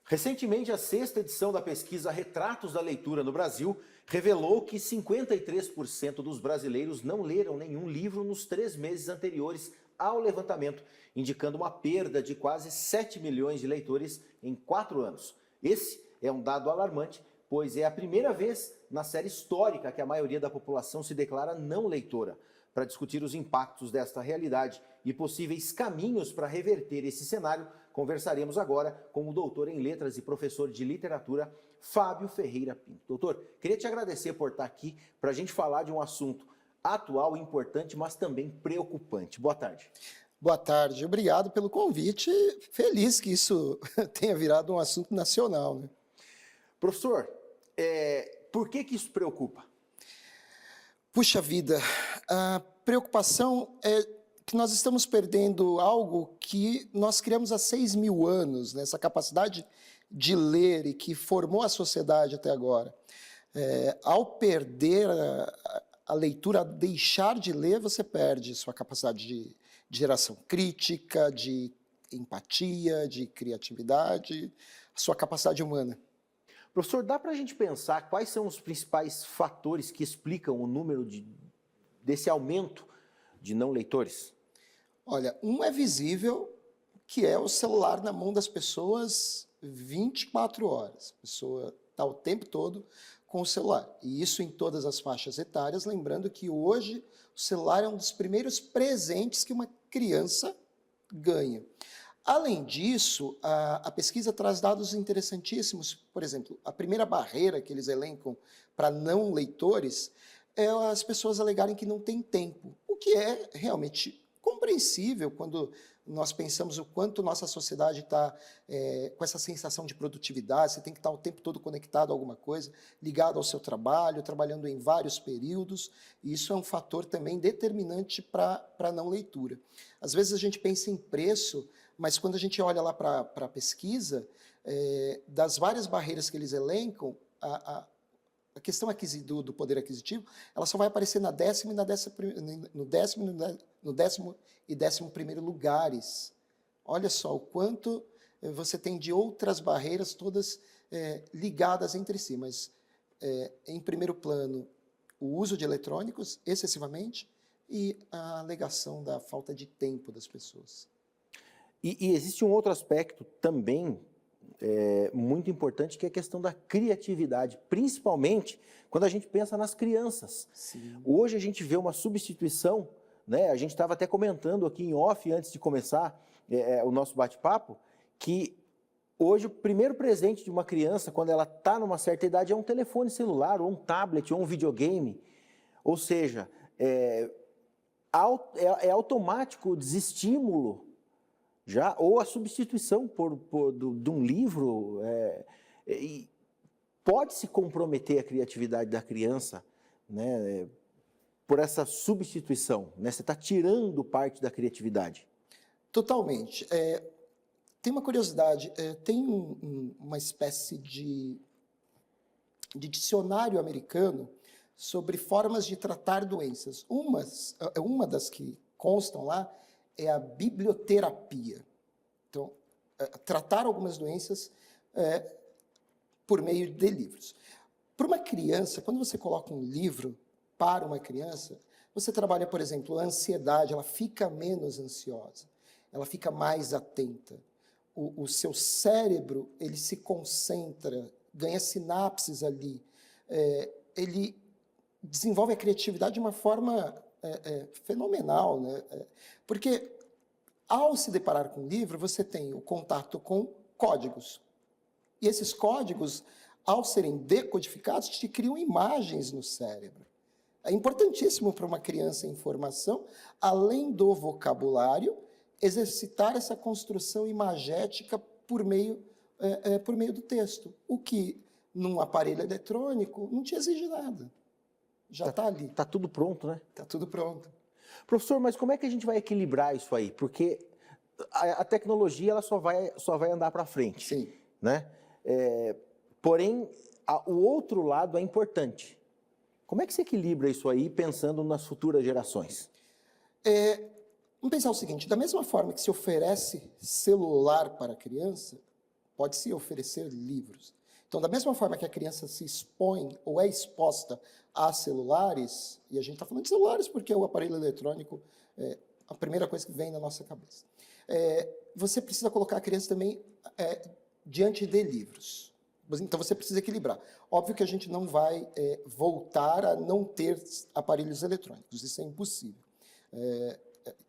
Recentemente, a sexta edição da pesquisa Retratos da Leitura no Brasil revelou que 53% dos brasileiros não leram nenhum livro nos 3 meses anteriores ao levantamento, indicando uma perda de quase 7 milhões de leitores em 4 anos. Esse é um dado alarmante, pois é a primeira vez na série histórica que a maioria da população se declara não leitora. Para discutir os impactos desta realidade e possíveis caminhos para reverter esse cenário, conversaremos agora com o doutor em letras e professor de literatura, Fábio Ferreira Pinto. Doutor, queria te agradecer por estar aqui para a gente falar de um assunto atual, importante, mas também preocupante. Boa tarde. Boa tarde, obrigado pelo convite. Feliz que isso tenha virado um assunto nacional, né? Professor, por que isso preocupa? Puxa vida, a preocupação é que nós estamos perdendo algo que nós criamos há 6.000 anos, né? Essa capacidade de ler e que formou a sociedade até agora. Ao perder a leitura, deixar de ler, você perde sua capacidade de geração crítica, de empatia, de criatividade, a sua capacidade humana. Professor, dá para a gente pensar quais são os principais fatores que explicam o número desse aumento de não leitores? Olha, um é visível, que é o celular na mão das pessoas 24 horas. A pessoa está o tempo todo com o celular. E isso em todas as faixas etárias, lembrando que hoje o celular é um dos primeiros presentes que uma criança ganha. Além disso, a pesquisa traz dados interessantíssimos. Por exemplo, a primeira barreira que eles elencam para não leitores é as pessoas alegarem que não têm tempo, o que é realmente compreensível quando nós pensamos o quanto nossa sociedade está com essa sensação de produtividade. Você tem que estar o tempo todo conectado a alguma coisa, ligado ao seu trabalho, trabalhando em vários períodos, e isso é um fator também determinante para a não leitura. Às vezes a gente pensa em preço, mas quando a gente olha lá para a pesquisa, das várias barreiras que eles elencam, a questão do poder aquisitivo, ela só vai aparecer no décimo e 11º lugares. Olha só o quanto você tem de outras barreiras, todas ligadas entre si, mas em primeiro plano, o uso de eletrônicos excessivamente e a alegação da falta de tempo das pessoas. E existe um outro aspecto também muito importante, que é a questão da criatividade, principalmente quando a gente pensa nas crianças. Sim. Hoje a gente vê uma substituição, né? A gente estava até comentando aqui em off, antes de começar o nosso bate-papo, que hoje o primeiro presente de uma criança, quando ela está numa certa idade, é um telefone celular, ou um tablet, ou um videogame. Ou seja, é automático o desestímulo, ou a substituição de um livro, e pode-se comprometer a criatividade da criança, né, por essa substituição, né? Você está tirando parte da criatividade. Totalmente. Tem uma curiosidade, tem uma espécie de dicionário americano sobre formas de tratar doenças. Uma das que constam lá é a biblioterapia. Então, tratar algumas doenças por meio de livros. Para uma criança, quando você coloca um livro para uma criança, você trabalha, por exemplo, a ansiedade, ela fica menos ansiosa, ela fica mais atenta. O seu cérebro, ele se concentra, ganha sinapses ali, ele desenvolve a criatividade de uma forma fenomenal, né? Porque ao se deparar com o livro, você tem o contato com códigos. E esses códigos, ao serem decodificados, te criam imagens no cérebro. É importantíssimo para uma criança em formação, além do vocabulário, exercitar essa construção imagética por meio do texto, o que, num aparelho eletrônico, não te exige nada. Já está ali. Está tudo pronto, né? Está tudo pronto. Professor, mas como é que a gente vai equilibrar isso aí? Porque a tecnologia ela só vai andar para frente. Sim. Né? Porém, o outro lado é importante. Como é que se equilibra isso aí, pensando nas futuras gerações? Vamos pensar o seguinte, da mesma forma que se oferece celular para a criança, pode se oferecer livros. Então, da mesma forma que a criança se expõe ou é exposta a celulares, e a gente está falando de celulares porque o aparelho eletrônico é a primeira coisa que vem na nossa cabeça. Você precisa colocar a criança também diante de livros. Então, você precisa equilibrar. Óbvio que a gente não vai voltar a não ter aparelhos eletrônicos, isso é impossível.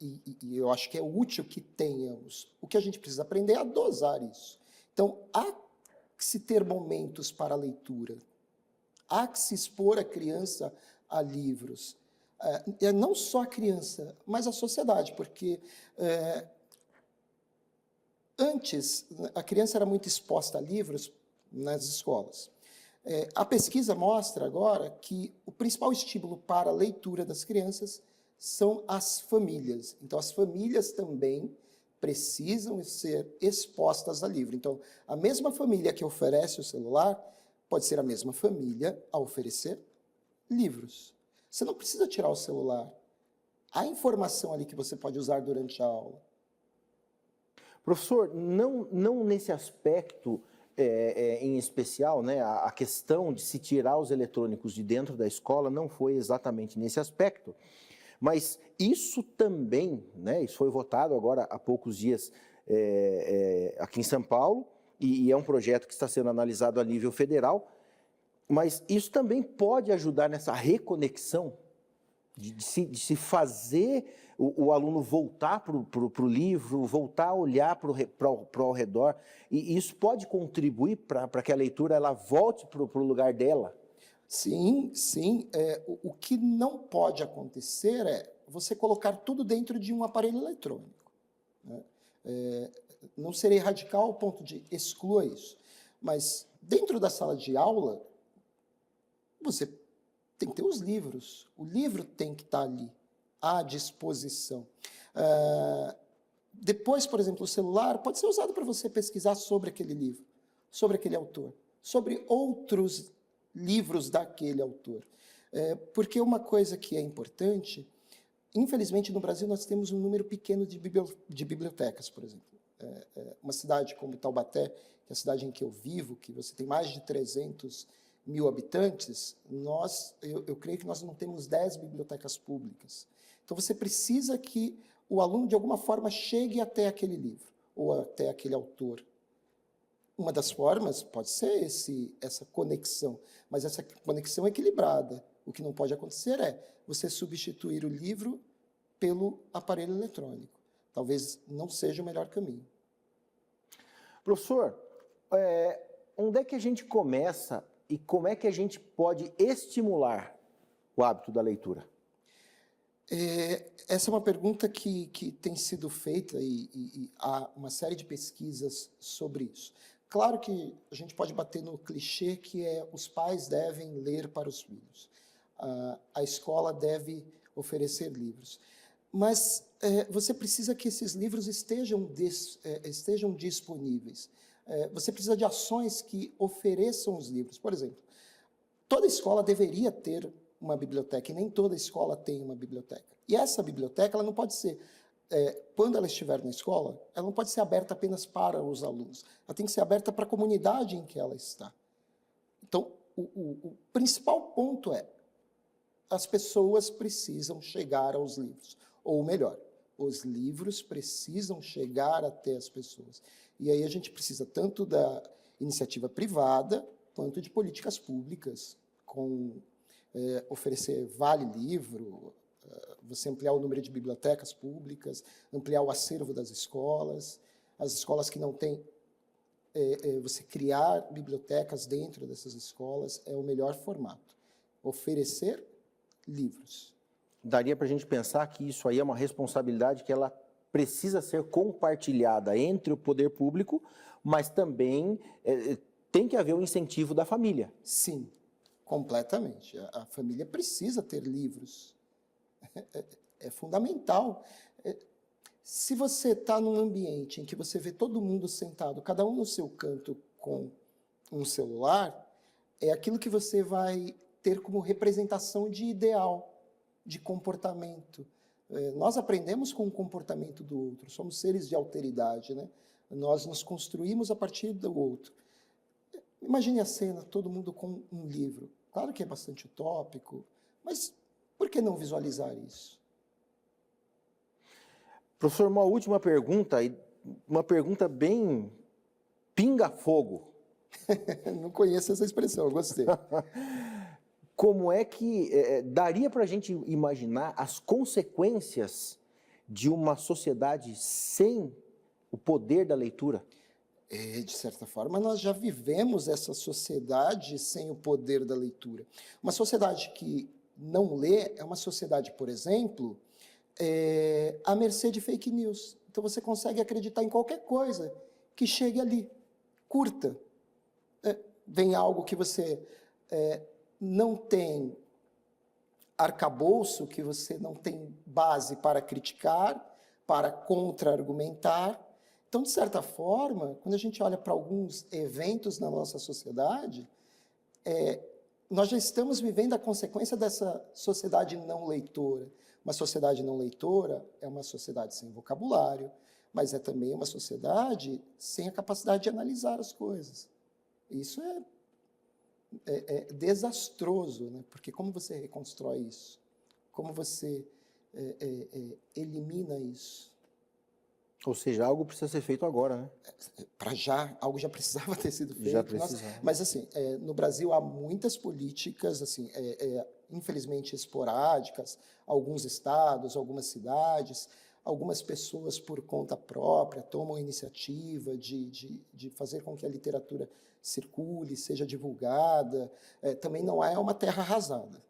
E eu acho que é útil que tenhamos. O que a gente precisa aprender é a dosar isso. Então, há que se ter momentos para a leitura, há que se expor a criança a livros. Não só a criança, mas a sociedade, porque antes a criança era muito exposta a livros nas escolas. A pesquisa mostra agora que o principal estímulo para a leitura das crianças são as famílias. Então, as famílias também precisam ser expostas a livro. Então, a mesma família que oferece o celular pode ser a mesma família a oferecer livros. Você não precisa tirar o celular. Há informação ali que você pode usar durante a aula. Professor, não nesse aspecto em especial, né, a questão de se tirar os eletrônicos de dentro da escola não foi exatamente nesse aspecto, mas isso também, né, isso foi votado agora há poucos dias aqui em São Paulo, e é um projeto que está sendo analisado a nível federal, mas isso também pode ajudar nessa reconexão de se fazer o aluno voltar para o livro, voltar a olhar para o redor, e isso pode contribuir para que a leitura ela volte para o lugar dela? Sim, sim. O que não pode acontecer é você colocar tudo dentro de um aparelho eletrônico, né? Não serei radical ao ponto de excluir isso, mas dentro da sala de aula, você tem que ter os livros. O livro tem que estar ali, à disposição. Depois, por exemplo, o celular pode ser usado para você pesquisar sobre aquele livro, sobre aquele autor, sobre outros livros daquele autor. Porque uma coisa que é importante, infelizmente no Brasil nós temos um número pequeno de bibliotecas, por exemplo. Uma cidade como Taubaté, que é a cidade em que eu vivo, que você tem mais de 300 mil habitantes, eu creio que nós não temos 10 bibliotecas públicas. Então, você precisa que o aluno, de alguma forma, chegue até aquele livro, ou até aquele autor. Uma das formas pode ser essa conexão, mas essa conexão é equilibrada. O que não pode acontecer é você substituir o livro pelo aparelho eletrônico. Talvez não seja o melhor caminho. Professor, onde é que a gente começa e como é que a gente pode estimular o hábito da leitura? Essa é uma pergunta que tem sido feita e há uma série de pesquisas sobre isso. Claro que a gente pode bater no clichê que os pais devem ler para os filhos. A escola deve oferecer livros. Mas você precisa que esses livros estejam disponíveis. Você precisa de ações que ofereçam os livros. Por exemplo, toda escola deveria ter uma biblioteca, e nem toda escola tem uma biblioteca. E essa biblioteca ela não pode ser, quando ela estiver na escola, ela não pode ser aberta apenas para os alunos. Ela tem que ser aberta para a comunidade em que ela está. Então, o principal ponto as pessoas precisam chegar aos livros. Ou melhor, os livros precisam chegar até as pessoas. E aí a gente precisa tanto da iniciativa privada, quanto de políticas públicas, com oferecer vale-livro, você ampliar o número de bibliotecas públicas, ampliar o acervo das escolas, as escolas que não têm, você criar bibliotecas dentro dessas escolas é o melhor formato. Oferecer livros. Daria para a gente pensar que isso aí é uma responsabilidade que ela precisa ser compartilhada entre o poder público, mas também tem que haver um incentivo da família. Sim, completamente. A família precisa ter livros. É fundamental. Se você está num ambiente em que você vê todo mundo sentado, cada um no seu canto com um celular, é aquilo que você vai ter como representação de ideal, de comportamento. Nós aprendemos com o comportamento do outro, somos seres de alteridade, né? Nós nos construímos a partir do outro. Imagine a cena, todo mundo com um livro. Claro que é bastante utópico, mas por que não visualizar isso? Professor, uma última pergunta, e uma pergunta bem pinga-fogo. Não conheço essa expressão, gostei. Como é que daria para a gente imaginar as consequências de uma sociedade sem o poder da leitura? De certa forma, nós já vivemos essa sociedade sem o poder da leitura. Uma sociedade que não lê é uma sociedade, por exemplo, à mercê de fake news. Então você consegue acreditar em qualquer coisa que chegue ali, curta. Vem algo que você não tem arcabouço, que você não tem base para criticar, para contra-argumentar. Então, de certa forma, quando a gente olha para alguns eventos na nossa sociedade, nós já estamos vivendo a consequência dessa sociedade não leitora. Uma sociedade não leitora é uma sociedade sem vocabulário, mas é também uma sociedade sem a capacidade de analisar as coisas. Isso é desastroso, né? Porque como você reconstrói isso? Como você elimina isso? Ou seja, algo precisa ser feito agora, né? Para já, algo já precisava ter sido feito. Já precisava. Mas, assim, no Brasil há muitas políticas, assim, infelizmente esporádicas, alguns estados, algumas cidades, algumas pessoas por conta própria tomam a iniciativa de fazer com que a literatura circule, seja divulgada. Também não é uma terra arrasada.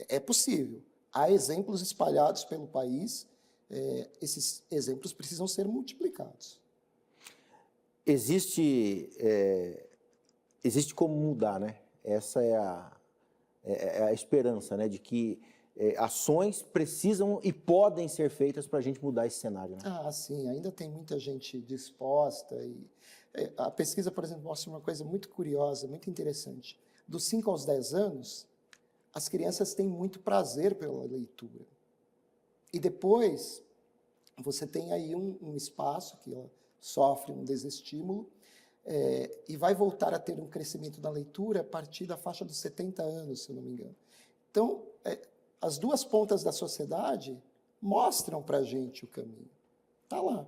É possível. Há exemplos espalhados pelo país. Esses exemplos precisam ser multiplicados. Existe como mudar, né? Essa é a esperança, né? De que ações precisam e podem ser feitas para a gente mudar esse cenário, né? Ah, sim, ainda tem muita gente disposta. A pesquisa, por exemplo, mostra uma coisa muito curiosa, muito interessante. Dos 5 aos 10 anos, as crianças têm muito prazer pela leitura. E depois, você tem aí um espaço que ela sofre um desestímulo e vai voltar a ter um crescimento da leitura a partir da faixa dos 70 anos, se eu não me engano. Então, as duas pontas da sociedade mostram para a gente o caminho. Está lá.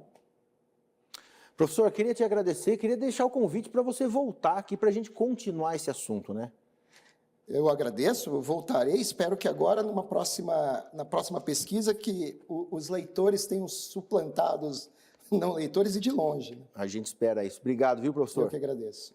Professor, eu queria te agradecer, queria deixar o convite para você voltar aqui para a gente continuar esse assunto, né? Eu agradeço, eu voltarei, espero que agora, na próxima pesquisa, que os leitores tenham suplantado os não leitores e de longe. A gente espera isso. Obrigado, viu, professor? Eu que agradeço.